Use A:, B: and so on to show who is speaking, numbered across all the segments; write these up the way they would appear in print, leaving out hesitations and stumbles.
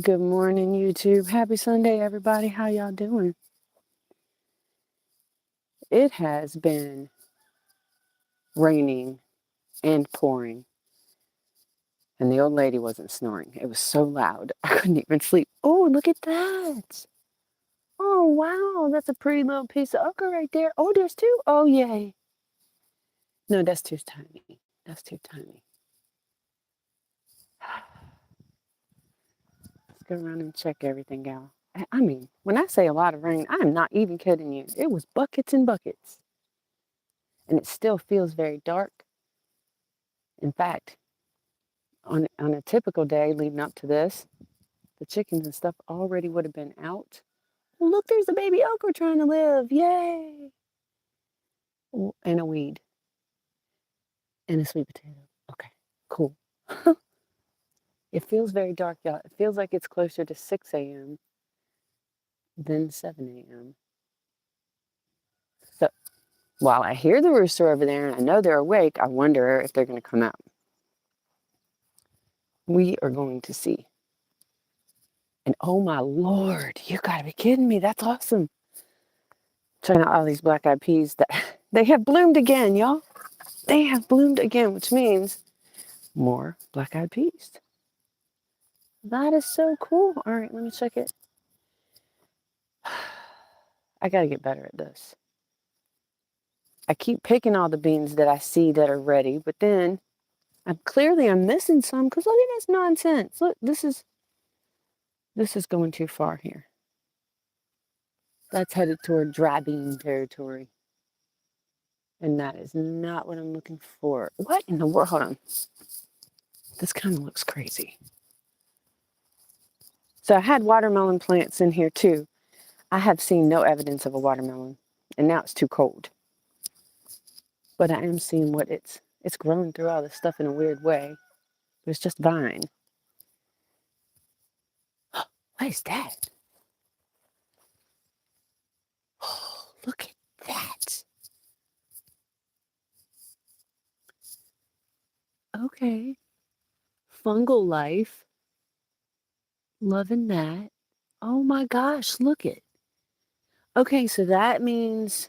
A: Good morning, YouTube. Happy Sunday, everybody. How y'all doing? It has been raining and pouring, and the old lady wasn't snoring. It was so loud, I couldn't even sleep. Oh, look at that. Oh, wow. That's a pretty little piece of okra right there. Oh, there's two. Oh, yay. No, that's too tiny. That's too tiny. Let's go around and check everything out. I mean, when I say a lot of rain, I'm not even kidding you. It was buckets and buckets. And it still feels very dark. In fact, on a typical day leading up to this, the chickens and stuff already would have been out. Look, there's a baby okra trying to live. Yay! And a weed. And a sweet potato. Okay, cool. It feels very dark, y'all. It feels like it's closer to 6 a.m. than 7 a.m. So while I hear the rooster over there and I know they're awake, I wonder if they're going to come out. We are going to see. And oh my Lord, you gotta be kidding me. That's awesome. Checking out all these black-eyed peas that they have bloomed again, y'all. They have bloomed again, which means more black-eyed peas. That is so cool. All right, let me check it. I gotta get better at this. I keep picking all the beans that I see that are ready, but then I'm missing some because look at this nonsense. Look, this is going too far here. That's headed toward dry bean territory. And that is not what I'm looking for. What in the world? Hold on. This kind of looks crazy. So I had watermelon plants in here too. I have seen no evidence of a watermelon. And now it's too cold. But I am seeing what it's growing through all this stuff in a weird way. But it's just vine. What is that? Oh, look at that. Okay. Fungal life. Loving that. Oh my gosh, look it. Okay, so that means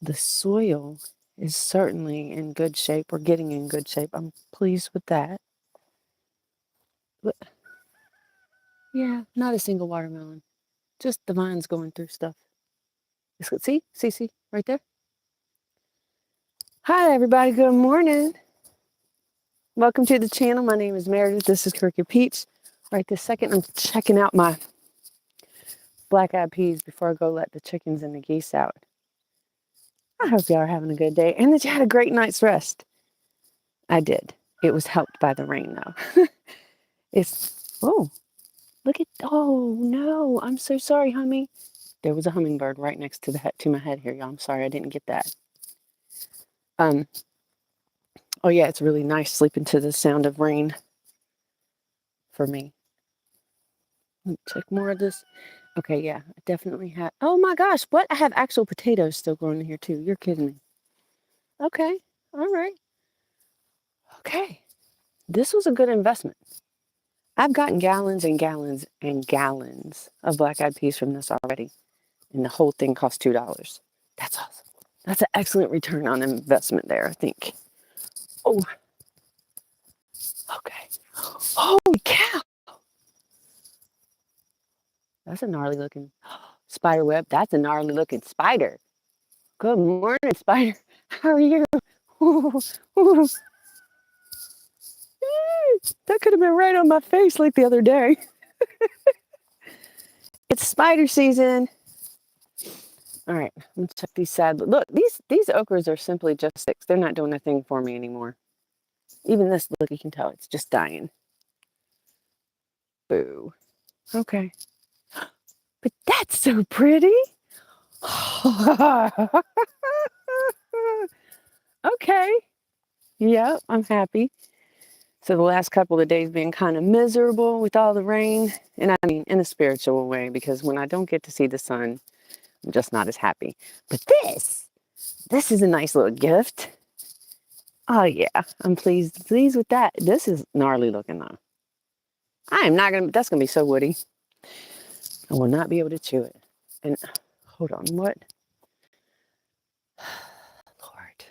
A: the soil is certainly in good shape, or getting in good shape. I'm pleased with that. But yeah, not a single watermelon. Just the vines going through stuff. See, right there. Hi, everybody. Good morning. Welcome to the channel. My name is Meredith. This is Crooked Peach. Right this second, I'm checking out my black-eyed peas before I go let the chickens and the geese out. I hope y'all are having a good day and that you had a great night's rest. I did. It was helped by the rain, though. Oh, look at, oh no, I'm so sorry, hummy. There was a hummingbird right next to my head here, y'all. I'm sorry, I didn't get that. Oh yeah, it's really nice sleeping to the sound of rain for me. Let me check more of this. Okay, yeah, I definitely have. Oh my gosh, what? I have actual potatoes still growing in here too. You're kidding me. Okay, all right. Okay, this was a good investment. I've gotten gallons and gallons and gallons of black-eyed peas from this already, and the whole thing cost $2. That's awesome. That's an excellent return on investment there, I think. Oh, okay. Holy cow! That's a gnarly looking spider web. That's a gnarly looking spider. Good morning, spider. How are you? That could have been right on my face like the other day. It's spider season. All right, let's check these sad. Look, these okras are simply just sticks. They're not doing a thing for me anymore. Even this, look, you can tell it's just dying. Boo. Okay. But that's so pretty. Okay. Yeah, I'm happy. So the last couple of days being kind of miserable with all the rain. And I mean, in a spiritual way, because when I don't get to see the sun, I'm just not as happy. But this is a nice little gift. Oh yeah, I'm pleased with that. This is gnarly looking though. I am not gonna, that's gonna be so woody. I will not be able to chew it. And hold on, what? Lord.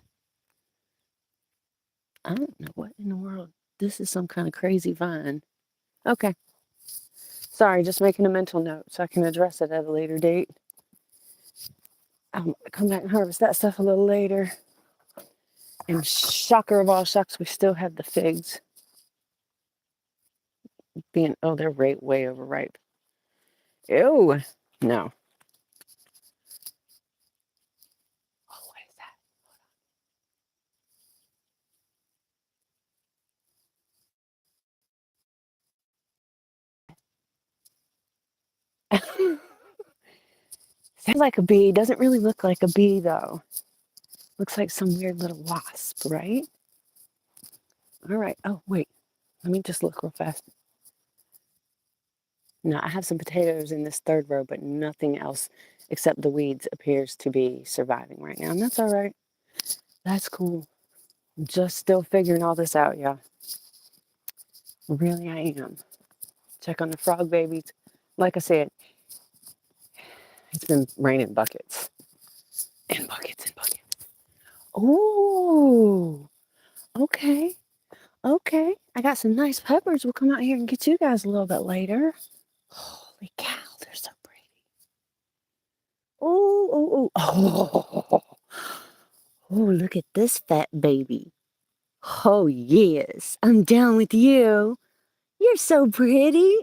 A: I don't know what in the world. This is some kind of crazy vine. Okay. Sorry, just making a mental note so I can address it at a later date. I'll come back and harvest that stuff a little later. And shocker of all shocks, we still have the figs being, oh, they're way overripe. Ew. No. Oh, what is that? Sounds like a bee. Doesn't really look like a bee, though. Looks like some weird little wasp, right? All right. Oh, wait. Let me just look real fast. No, I have some potatoes in this third row, but nothing else except the weeds appears to be surviving right now. And that's all right. That's cool. Just still figuring all this out, yeah. Really, I am. Check on the frog babies. Like I said, it's been raining buckets and buckets and buckets. Oh, okay. Okay. I got some nice peppers. We'll come out here and get you guys a little bit later. Holy cow, they're so pretty. Oh, oh, oh, look at this fat baby. Oh, yes, I'm down with you. You're so pretty.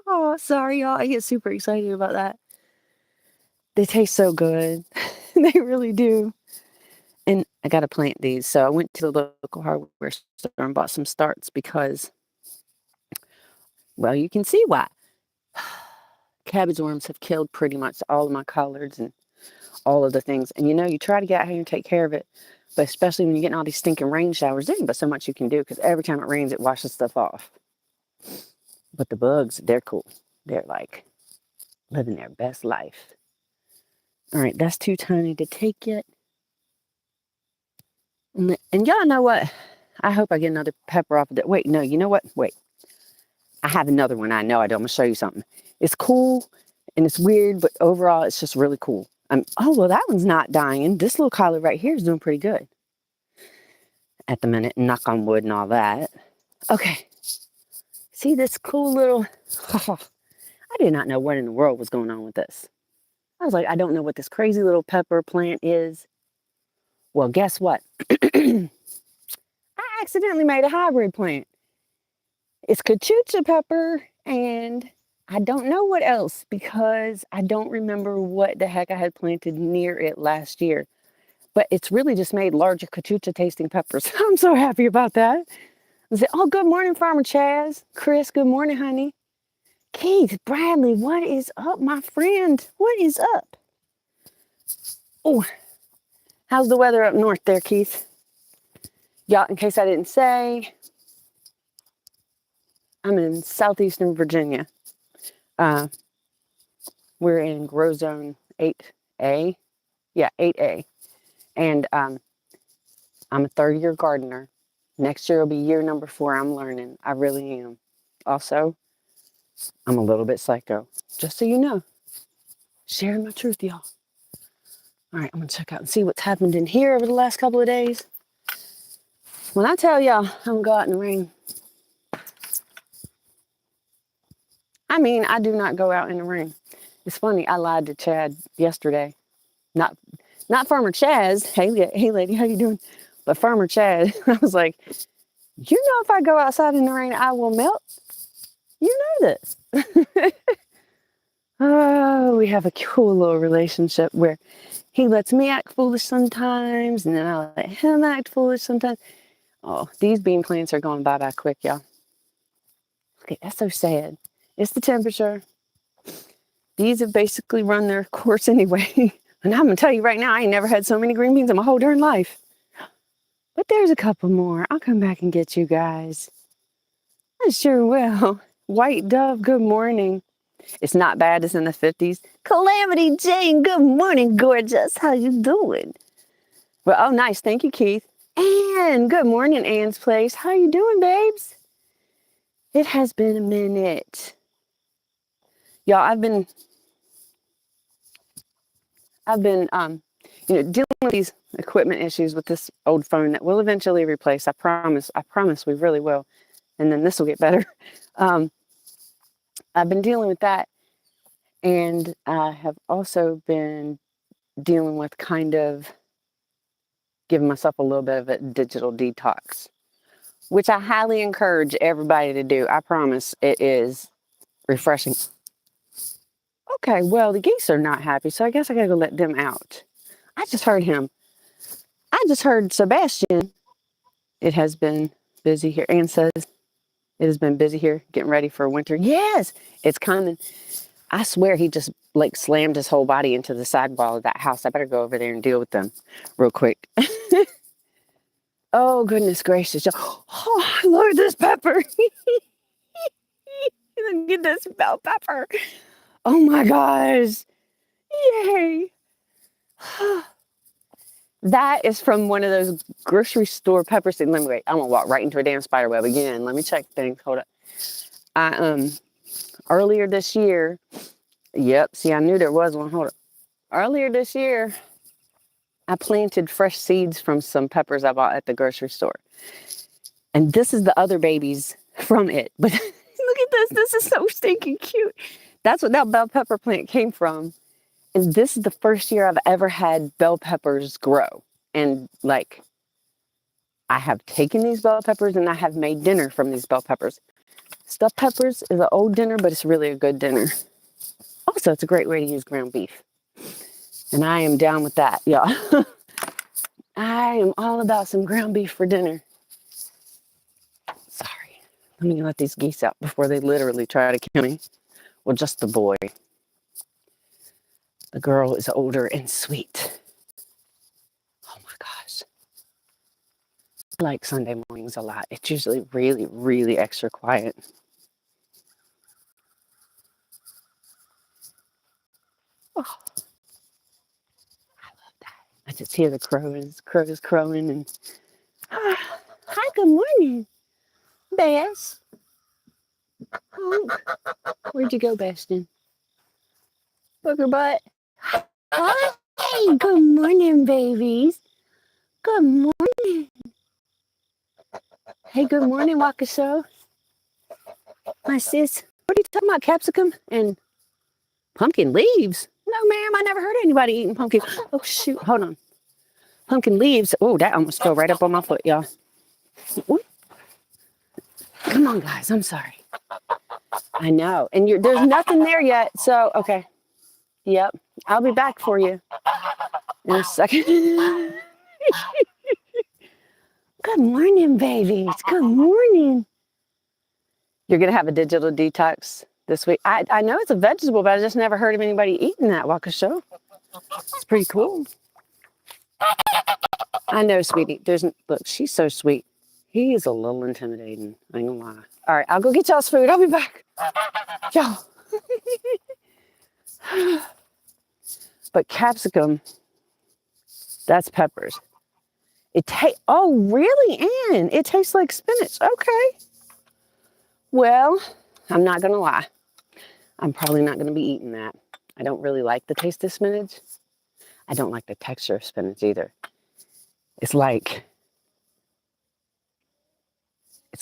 A: Oh, sorry, y'all. I get super excited about that. They taste so good. They really do. And I got to plant these. So I went to the local hardware store and bought some starts because, well, you can see why. Cabbage worms have killed pretty much all of my collards and all of the things. And you try to get out here and take care of it. But especially when you're getting all these stinking rain showers, there ain't but so much you can do because every time it rains, it washes stuff off. But the bugs, they're cool. They're like living their best life. All right, that's too tiny to take yet. And y'all know what? I hope I get another pepper off of that. Wait, no, you know what? Wait. I have another one. I know I do. I'm going to show you something. It's cool and it's weird, but overall, it's just really cool. Oh, well, that one's not dying. This little collard right here is doing pretty good at the minute. Knock on wood and all that. Okay. See this cool little... I did not know what in the world was going on with this. I was like, I don't know what this crazy little pepper plant is. Well, guess what? I accidentally made a hybrid plant. It's cachucha pepper, and I don't know what else because I don't remember what the heck I had planted near it last year. But it's really just made larger cachucha tasting peppers. I'm so happy about that. I said, oh, good morning, Farmer Chaz. Chris, good morning, honey. Keith, Bradley, what is up, my friend? What is up? Oh, how's the weather up north there, Keith? Y'all, in case I didn't say, I'm in southeastern Virginia. We're in grow zone 8A. Yeah, 8A. And I'm a third-year gardener. Next year will be year number 4. I'm learning. I really am. Also, I'm a little bit psycho. Just so you know. Sharing my truth, y'all. All right, I'm going to check out and see what's happened in here over the last couple of days. When I tell y'all I'm going to go out in the rain, I mean, I do not go out in the rain. It's funny, I lied to Chad yesterday. Not Farmer Chaz. Hey lady, how you doing? But Farmer Chad, I was like, you know if I go outside in the rain, I will melt? You know this. Oh, we have a cool little relationship where he lets me act foolish sometimes, and then I let him act foolish sometimes. Oh, these bean plants are going bye-bye quick, y'all. Okay, that's so sad. It's the temperature. These have basically run their course anyway. And I'm going to tell you right now, I ain't never had so many green beans in my whole darn life. But there's a couple more. I'll come back and get you guys. I sure will. White Dove, good morning. It's not bad. It's in the 50s. Calamity Jane, good morning, gorgeous. How you doing? Well, oh, nice. Thank you, Keith. Ann, good morning, Ann's Place. How you doing, babes? It has been a minute. Y'all, I've been dealing with these equipment issues with this old phone that we'll eventually replace. I promise we really will. And then this will get better. I've been dealing with that. And I have also been dealing with kind of giving myself a little bit of a digital detox, which I highly encourage everybody to do. I promise it is refreshing. Okay, well, the geese are not happy, so I guess I gotta go let them out. I just heard him. I just heard Sebastian. It has been busy here. Ann says it has been busy here, getting ready for winter. Yes, it's coming. I swear he just like slammed his whole body into the sidewall of that house. I better go over there and deal with them real quick. Oh, goodness gracious. Oh, look at this pepper. Look at this bell pepper. Oh my gosh. Yay. That is from one of those grocery store peppers. Let me wait. I'm gonna walk right into a damn spider web again. Let me check things. Hold up. Earlier this year, yep, see, I knew there was one. Hold up. Earlier this year, I planted fresh seeds from some peppers I bought at the grocery store. And this is the other babies from it. But look at this. This is so stinking cute. That's what that bell pepper plant came from. And this is the first year I've ever had bell peppers grow. And like, I have taken these bell peppers and I have made dinner from these bell peppers. Stuffed peppers is an old dinner, but it's really a good dinner. Also, it's a great way to use ground beef. And I am down with that, y'all. I am all about some ground beef for dinner. Sorry. Let me let these geese out before they literally try to kill me. Well, just the boy. The girl is older and sweet. Oh my gosh. I like Sunday mornings a lot. It's usually really, really extra quiet. Oh, I love that. I just hear the crows crowing and hi, good morning, Bass. Oh, where'd you go, Bastion? Booger butt. Hi, good morning, babies. Good morning. Hey, good morning, Waukesha. My sis. What are you talking about, capsicum and pumpkin leaves? No, ma'am, I never heard anybody eating pumpkin. Oh, shoot, hold on. Pumpkin leaves. Oh, that almost fell right up on my foot, y'all. Ooh. Come on, guys, I'm sorry. I know, and there's nothing there yet, so, okay. Yep, I'll be back for you in a second. Good morning, babies. Good morning. You're going to have a digital detox this week. I know it's a vegetable, but I just never heard of anybody eating that, Waukesha. It's pretty cool. I know, sweetie. Look, she's so sweet. He is a little intimidating. I ain't gonna lie. All right, I'll go get y'all's food. I'll be back. Y'all. But capsicum, that's peppers. Oh, really, Ann? It tastes like spinach. Okay. Well, I'm not gonna lie. I'm probably not gonna be eating that. I don't really like the taste of spinach. I don't like the texture of spinach either. It's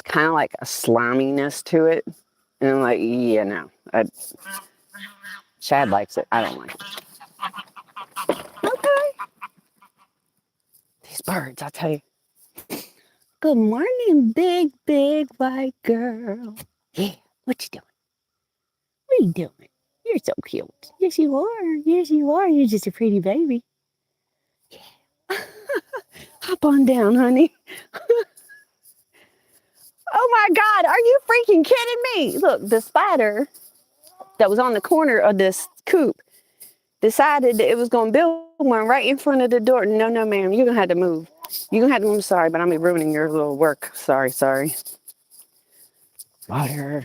A: kind of like a sliminess to it. And I'm like, yeah, no. Chad likes it. I don't like it. Okay. These birds, I tell you. Good morning, big white girl. Yeah, what you doing? What are you doing? You're so cute. Yes, you are. Yes, you are. You're just a pretty baby. Yeah. Hop on down, honey. Oh my God, are you freaking kidding me? Look, the spider that was on the corner of this coop decided that it was going to build one right in front of the door. No, ma'am, you're going to have to move. You're going to have to move. Sorry, but I'm ruining your little work. Sorry. Water.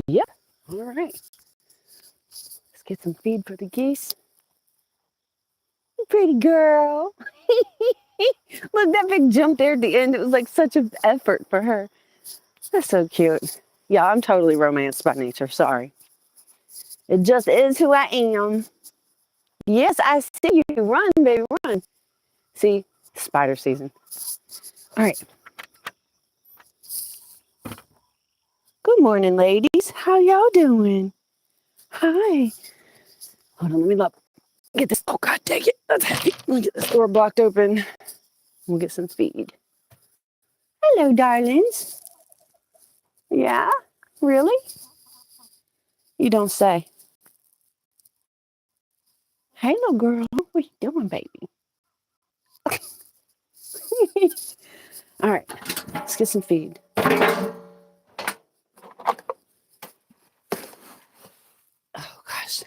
A: Yep. All right. Let's get some feed for the geese. Pretty girl. Look, that big jump there at the end. It was like such an effort for her. That's so cute. Yeah, I'm totally romanced by nature. Sorry. It just is who I am. Yes, I see you. Run, baby, run. See, spider season. All right. Good morning, ladies. How y'all doing? Hi. Hold on, let me look. Get this. Oh, God, dang it. That's heavy. Let me get this door blocked open. We'll get some feed. Hello, darlings. Yeah? Really? You don't say. Hey, little girl. What you doing, baby? All right. Let's get some feed. Oh, gosh.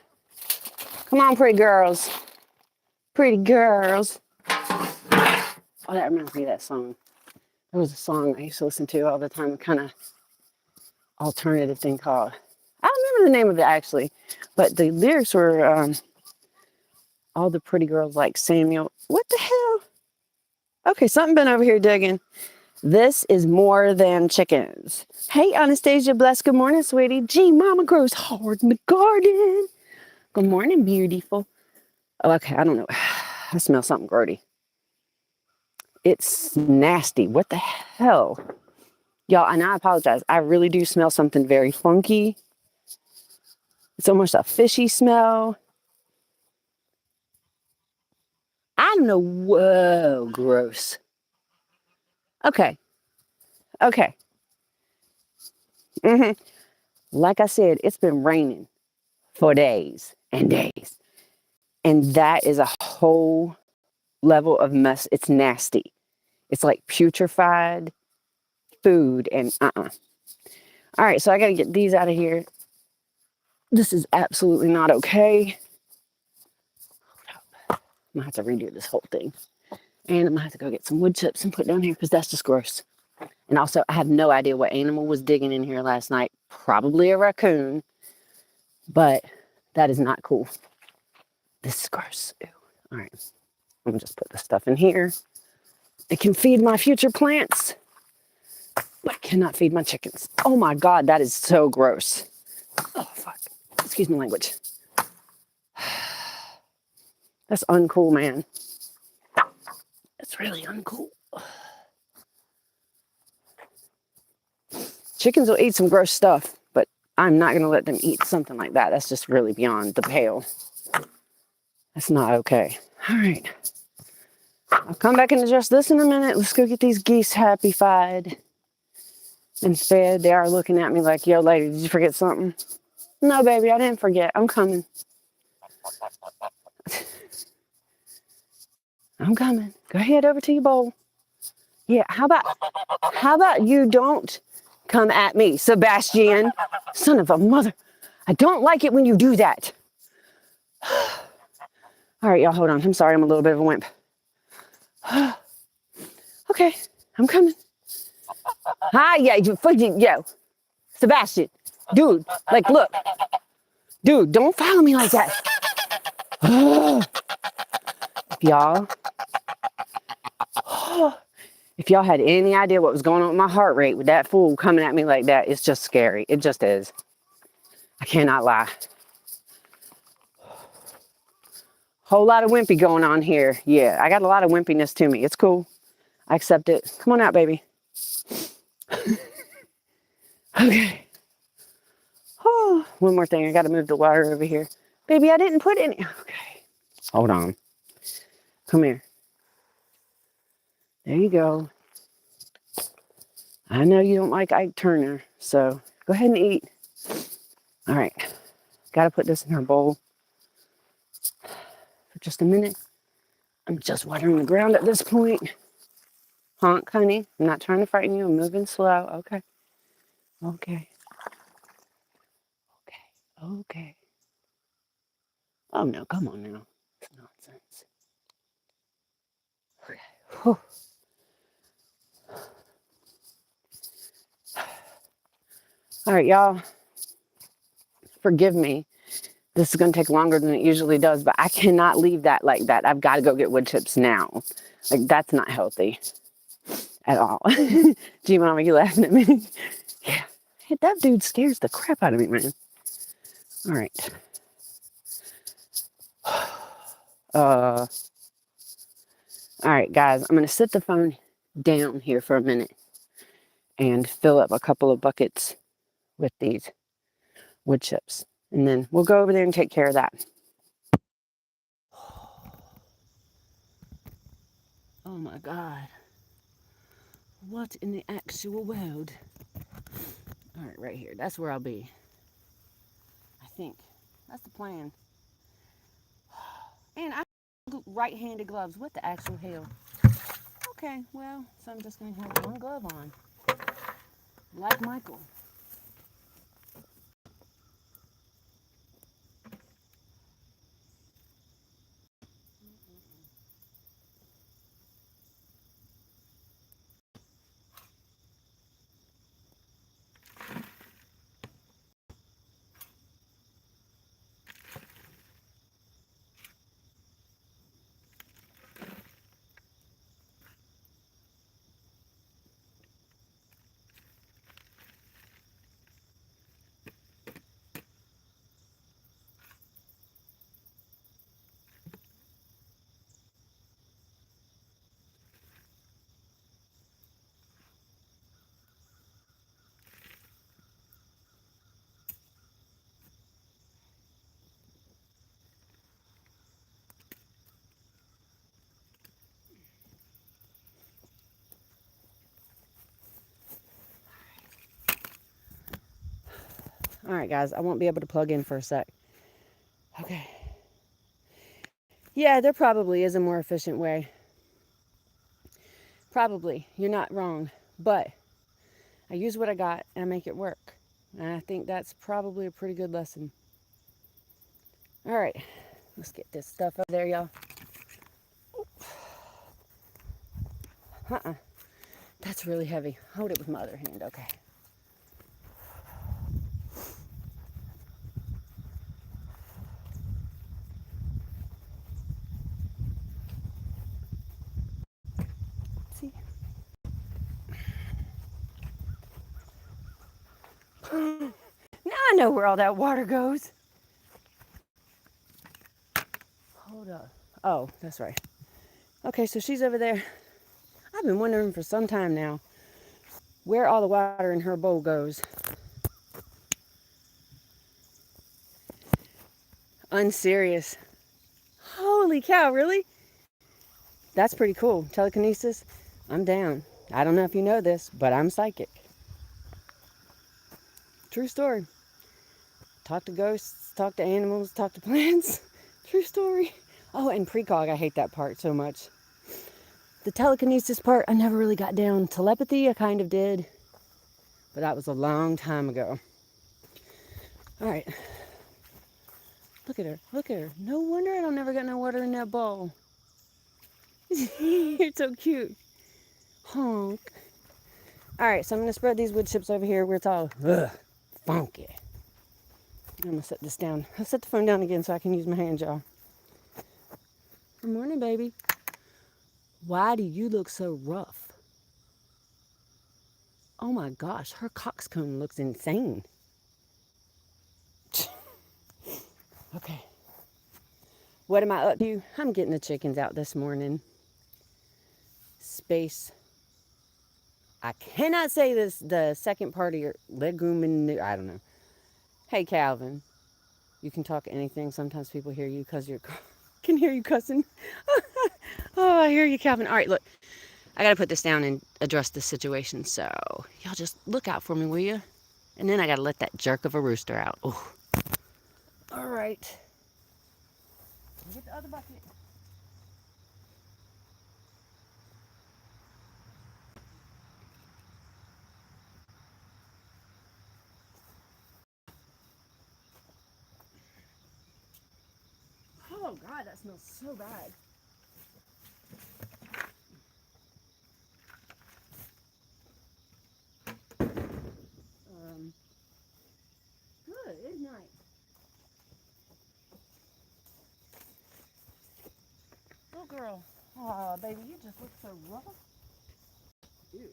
A: Come on, pretty girls. Pretty girls. Oh, that reminds me of that song. There was a song I used to listen to all the time, kind of alternative thing called, I don't remember the name of it actually, but the lyrics were all the pretty girls like Samuel. What the hell? Okay, something been over here digging. This is more than chickens. Hey, Anastasia, bless. Good morning, sweetie. Gee, mama grows hard in the garden. Good morning, beautiful. Oh, okay, I don't know. I smell something grody. It's nasty. What the hell? Y'all, and I apologize. I really do smell something very funky. It's almost a fishy smell. I don't know. Whoa, gross. Okay. Okay. Like I said, it's been raining for days and days. And that is a whole level of mess. It's nasty. It's like putrefied food and All right, so I got to get these out of here. This is absolutely not okay. I'm going to have to redo this whole thing. And I'm going to have to go get some wood chips and put down here because that's just gross. And also, I have no idea what animal was digging in here last night. Probably a raccoon. But that is not cool. This is gross. Ew. All right. I'm going to just put this stuff in here. It can feed my future plants. But I cannot feed my chickens. Oh my God, that is so gross. Oh, fuck. Excuse my language. That's uncool, man. That's really uncool. Chickens will eat some gross stuff, but I'm not going to let them eat something like that. That's just really beyond the pale. That's not okay. All right. I'll come back and adjust this in a minute. Let's go get these geese happy-fied and fed. They are looking at me like, yo, lady, did you forget something? No, baby, I didn't forget. I'm coming. I'm coming. Go ahead over to your bowl. Yeah, how about you don't come at me, Sebastian? Son of a mother. I don't like it when you do that. All right, y'all, hold on. I'm sorry, I'm a little bit of a wimp. Okay, I'm coming. Hi, yeah, yo, Sebastian, dude, like, look. Dude, don't follow me like that. If y'all had any idea what was going on with my heart rate with that fool coming at me like that, it's just scary. It just is. I cannot lie. Whole lot of wimpy going on here. Yeah, I got a lot of wimpiness to me. It's cool. I accept it. Come on out, baby. Okay. Oh, one more thing. I got to move the water over here. Baby, I didn't put any. Okay. Hold on. Come here. There you go. I know you don't like Ike Turner, so go ahead and eat. All right. Got to put this in her bowl for just a minute. I'm just watering the ground at this point. Honk, honey. I'm not trying to frighten you. I'm moving slow. Okay. Okay. Okay. Okay. Oh, no. Come on now. It's nonsense. Okay. Whew. All right, y'all. Forgive me This is going to take longer than it usually does, but I cannot leave that like that. I've got to go get wood chips now. Like, that's not healthy at all. Gee, Mama, you laughing at me? Yeah. Hey, that dude scares the crap out of me, man. All right. All right, guys, I'm going to sit the phone down here for a minute and fill up a couple of buckets with these wood chips. And then we'll go over there and take care of that. Oh my God. What in the actual world? All right, right here. That's where I'll be. I think. That's the plan. And I have right-handed gloves. What the actual hell? Okay, well, so I'm just going to have one glove on. Like Michael. All right, guys, I won't be able to plug in for a sec. Okay. Yeah, there probably is a more efficient way. Probably. You're not wrong. But I use what I got and I make it work. And I think that's probably a pretty good lesson. All right. Let's get this stuff over there, y'all. That's really heavy. Hold it with my other hand. Okay. See? Now I know where all that water goes. Hold up. Oh, that's right. Okay, so she's over there. I've been wondering for some time now where all the water in her bowl goes. Unserious. Holy cow, really? That's pretty cool. Telekinesis, I'm down. I don't know if you know this, but I'm psychic. True story. Talk to ghosts, talk to animals, talk to plants. True story. Oh, and precog, I hate that part so much. The telekinesis part, I never really got down. Telepathy, I kind of did. But that was a long time ago. All right. Look at her. Look at her. No wonder I don't never got no water in that bowl. You're so cute. Honk. All right, so I'm going to spread these wood chips over here where it's all funky. I'm going to set this down. I'll set the phone down again so I can use my hand, y'all. Good morning, baby. Why do you look so rough? Oh my gosh, her coxcomb looks insane. Okay. What am I up to? I'm getting the chickens out this morning. Space. I cannot say this, the second part of your legumin, I don't know. Hey, Calvin. You can talk anything. Sometimes people hear you because you can hear you cussing. Oh, I hear you, Calvin. All right, look. I got to put this down and address this situation. So, y'all just look out for me, will you? And then I got to let that jerk of a rooster out. Oh. All right. Get the other bucket. Oh, God, that smells so bad. Good night. girl. Oh, baby, you just look so rough. Ew.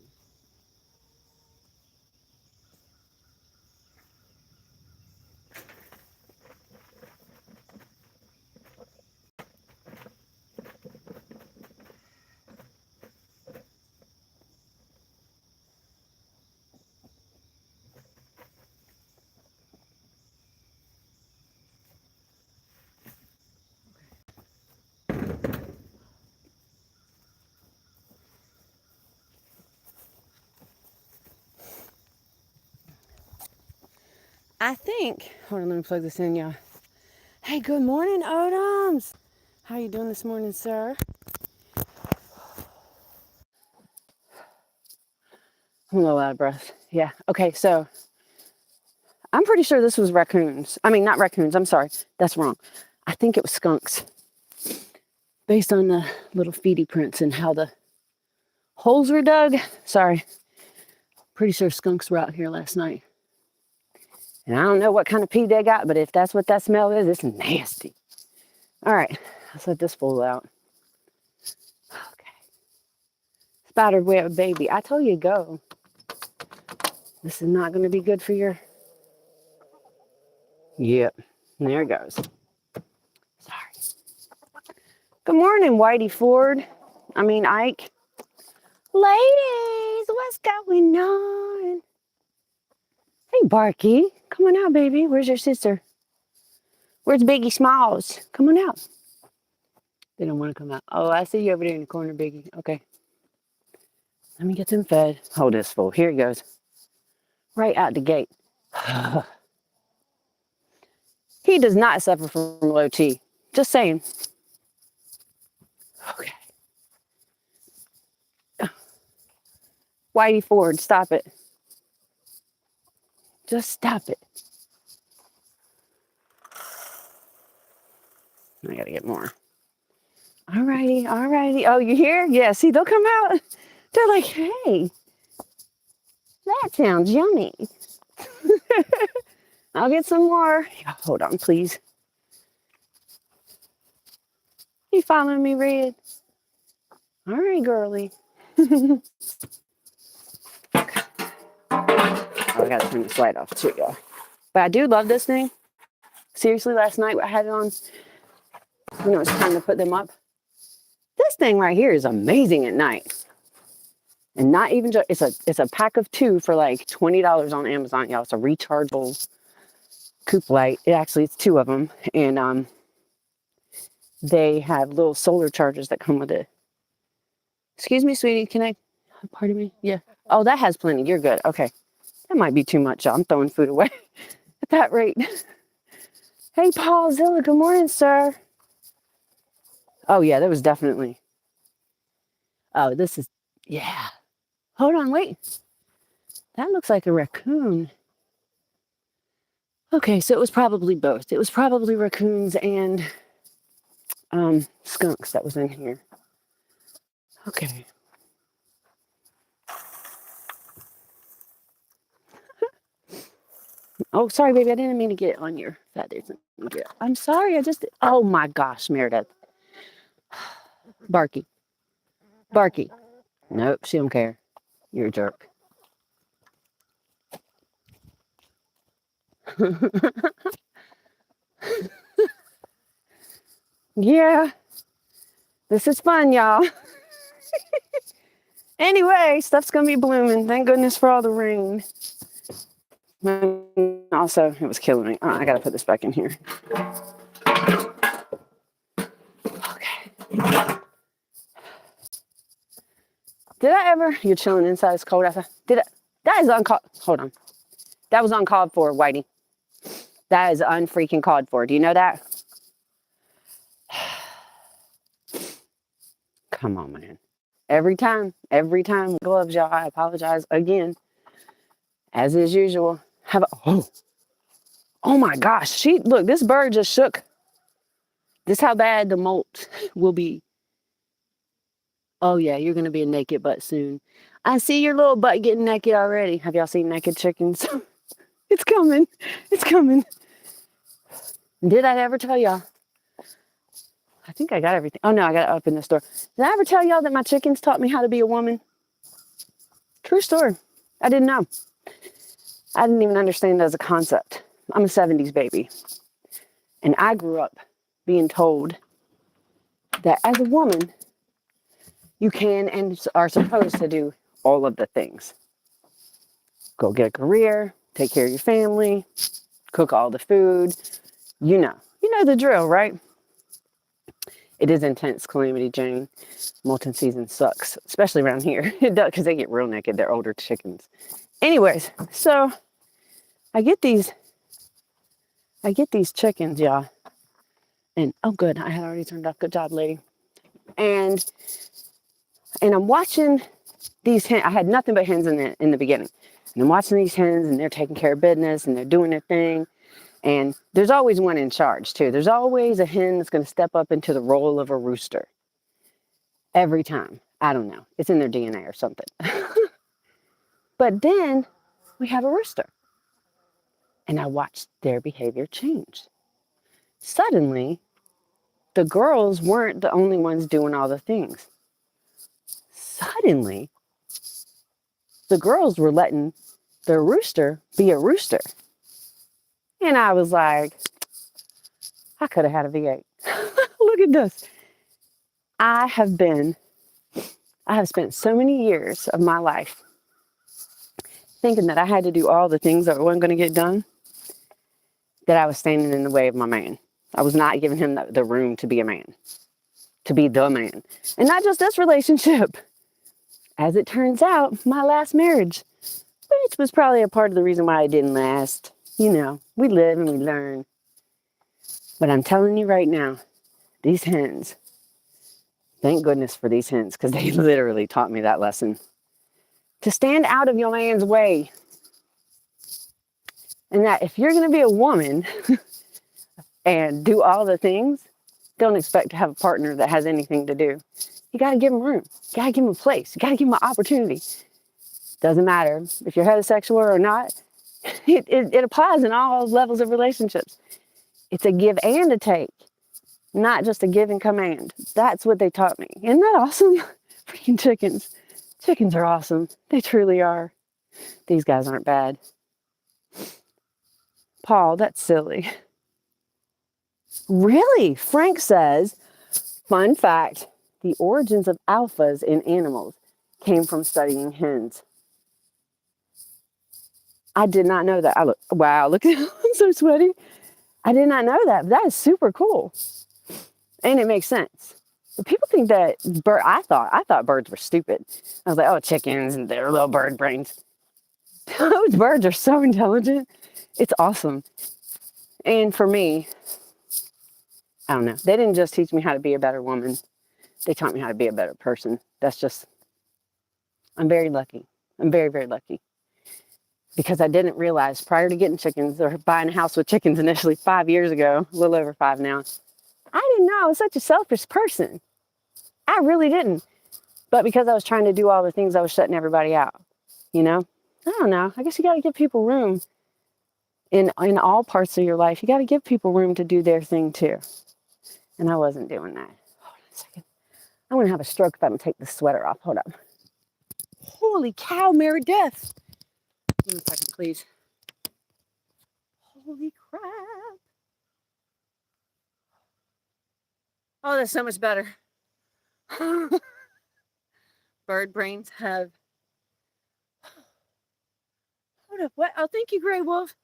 A: I think, hold on, let me plug this in, y'all. Hey, good morning, Odoms. How you doing this morning, sir? I'm a little out of breath. Yeah, okay, so I'm pretty sure this was raccoons. I mean, not raccoons, I'm sorry. That's wrong. I think it was skunks. Based on the little feety prints and how the holes were dug. Sorry. Pretty sure skunks were out here last night. And I don't know what kind of pee they got, but if that's what that smell is, it's nasty. All right, let's let this fool out. Okay. Spider web baby. I told you go. This is not going to be good for your... Yep. There it goes. Sorry. Good morning, Whitey Ford. Ike. Ladies, what's going on? Hey, Barky. Come on out, baby. Where's your sister? Where's Biggie Smalls? Come on out. They don't want to come out. Oh, I see you over there in the corner, Biggie. Okay. Let me get them fed. Hold this fool. Here he goes. Right out the gate. He does not suffer from low T. Just saying. Okay. Whitey Ford, stop it. Just stop it. I gotta get more. Alrighty, alrighty. Oh, you hear? Yeah, see, they'll come out. They're like, hey, that sounds yummy. I'll get some more. Yeah, hold on, please. You following me, Red? All right, girly. Oh, I gotta turn this light off too, y'all. But I do love this thing. Seriously, last night I had it on when it was time to put them up. This thing right here is amazing at night. And not even just, it's a pack of 2 for like $20 on Amazon, y'all. It's a rechargeable coop light. It's 2 of them. And they have little solar chargers that come with it. Excuse me, sweetie, can I, pardon me? Yeah. Oh, that has plenty. You're good. Okay. That might be too much, y'all. I'm throwing food away at that rate. Hey, Paul Zilla, good morning, sir. Oh, yeah, that was definitely. Oh, this is, yeah. Hold on, wait. That looks like a raccoon. Okay, so it was probably both. It was probably raccoons and skunks that was in here. Okay. Oh, sorry, baby. I didn't mean to get on your feathers. I'm sorry. Oh my gosh, Meredith. Barky. Barky. Nope, she don't care. You're a jerk. Yeah. This is fun, y'all. Anyway, stuff's going to be blooming. Thank goodness for all the rain. Also, it was killing me. Oh, I got to put this back in here. Okay. Did I ever? You're chilling inside. It's cold outside. That is uncalled. Hold on. That was uncalled for, Whitey. That is unfreaking called for. Do you know that? Come on, man. Every time gloves, y'all. I apologize again. As is usual. Oh my gosh. Look, this bird just shook. This is how bad the molt will be. Oh yeah, you're gonna be a naked butt soon. I see your little butt getting naked already. Have y'all seen naked chickens? It's coming. It's coming. Did I ever tell y'all? I think I got everything. Oh no, I got to open this door. Did I ever tell y'all that my chickens taught me how to be a woman? True story. I didn't know. I didn't even understand it as a concept. I'm a 70s baby. And I grew up being told that as a woman, you can and are supposed to do all of the things. Go get a career, take care of your family, cook all the food. You know the drill, right? It is intense, Calamity Jane. Molting season sucks, especially around here. It does, because they get real naked. They're older chickens. Anyways, so I get these chickens, y'all. And oh good, I had already turned off. Good job, lady. And I'm watching these hens. I had nothing but hens in the beginning. And I'm watching these hens, and they're taking care of business, and they're doing their thing. And there's always one in charge, too. There's always a hen that's going to step up into the role of a rooster. Every time. I don't know. It's in their DNA or something. But then we have a rooster. And I watched their behavior change. Suddenly, the girls weren't the only ones doing all the things. Suddenly, the girls were letting their rooster be a rooster. And I was like, I could have had a V8. Look at this. I have spent so many years of my life thinking that I had to do all the things that weren't going to get done, that I was standing in the way of my man. I was not giving him the room to be a man, to be the man. And not just this relationship. As it turns out, my last marriage, which was probably a part of the reason why it didn't last. You know, we live and we learn. But I'm telling you right now, these hens, thank goodness for these hens, because they literally taught me that lesson. To stand out of your man's way. And that if you're going to be a woman and do all the things, don't expect to have a partner that has anything to do. You got to give them room. You got to give them a place. You got to give them an opportunity. Doesn't matter if you're heterosexual or not. It applies in all levels of relationships. It's a give and a take, not just a give and command. That's what they taught me. Isn't that awesome? Freaking chickens. Chickens are awesome. They truly are. These guys aren't bad. Paul, that's silly. Really? Frank says, fun fact, the origins of alphas in animals came from studying hens. I did not know that. Wow, look at I'm so sweaty. I did not know that, but that is super cool. And it makes sense. But people think that I thought birds were stupid. I was like, oh, chickens and their little bird brains. Those birds are so intelligent. It's awesome. And for me, I don't know. They didn't just teach me how to be a better woman. They taught me how to be a better person. I'm very lucky. I'm very, very lucky. Because I didn't realize prior to getting chickens or buying a house with chickens initially 5 years ago, a little over 5 now, I didn't know I was such a selfish person. I really didn't. But because I was trying to do all the things, I was shutting everybody out. You know? I don't know. I guess you got to give people room in all parts of your life. You got to give people room to do their thing too. And I wasn't doing that. Hold on a second. I'm going to have a stroke if I don't take the sweater off. Hold up. Holy cow, Mary Death. Give me a second, please. Holy crap. Oh, that's so much better. Bird brains have... Hold up. What? Oh, thank you, Gray Wolf.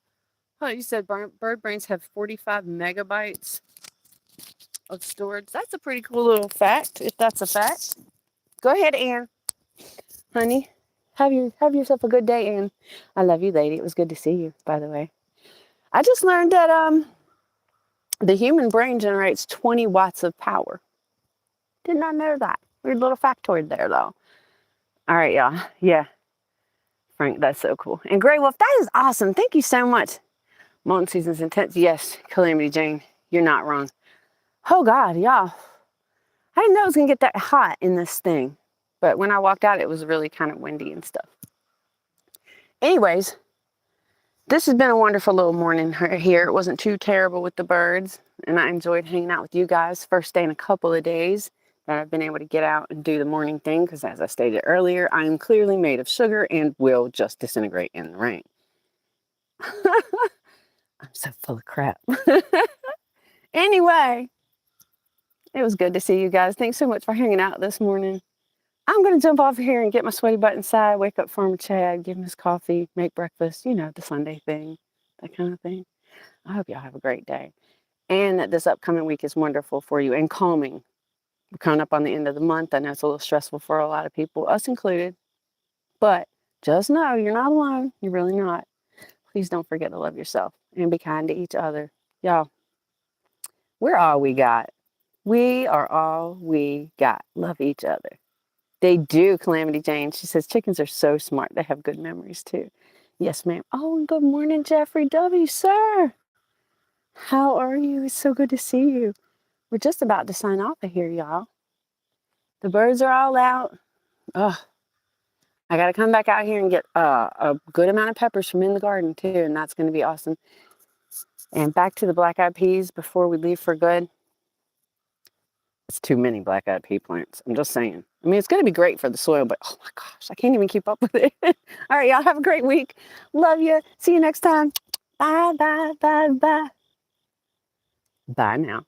A: Oh, you said bird brains have 45 megabytes of storage. That's a pretty cool little fact, if that's a fact. Go ahead, Ann. Honey, have yourself a good day, Ann. I love you, lady. It was good to see you, by the way. I just learned that the human brain generates 20 watts of power. Did not know that. Weird little factoid there, though. All right, y'all. Yeah. Frank, that's so cool. And Grey Wolf, that is awesome. Thank you so much. Molten season's intense. Yes, Calamity Jane, you're not wrong. Oh, God, y'all. I didn't know it was going to get that hot in this thing. But when I walked out, it was really kind of windy and stuff. Anyways, This has been a wonderful little morning here. It wasn't too terrible with the birds, and I enjoyed hanging out with you guys. First day in a couple of days that I've been able to get out and do the morning thing, because as I stated earlier, I am clearly made of sugar and will just disintegrate in the rain. I'm so full of crap. Anyway, it was good to see you guys. Thanks so much for hanging out this morning. I'm going to jump off here and get my sweaty butt inside, wake up Farmer Chad, give him his coffee, make breakfast, you know, the Sunday thing, that kind of thing. I hope y'all have a great day and that this upcoming week is wonderful for you and calming. We're coming up on the end of the month. I know it's a little stressful for a lot of people, us included, but just know you're not alone. You're really not. Please don't forget to love yourself and be kind to each other. Y'all, we're all we got. We are all we got. Love each other. They do, Calamity Jane. She says chickens are so smart. They have good memories too. Yes, ma'am. Oh, and good morning, Jeffrey W. Sir. How are you? It's so good to see you. We're just about to sign off of here, y'all. The birds are all out. Ugh. I got to come back out here and get a good amount of peppers from in the garden too, and that's going to be awesome. And back to the black-eyed peas before we leave for good. It's too many black-eyed pea plants. I'm just saying. I mean, it's going to be great for the soil, but oh my gosh, I can't even keep up with it. All right, y'all have a great week. Love you. See you next time. Bye, bye, bye, bye. Bye now.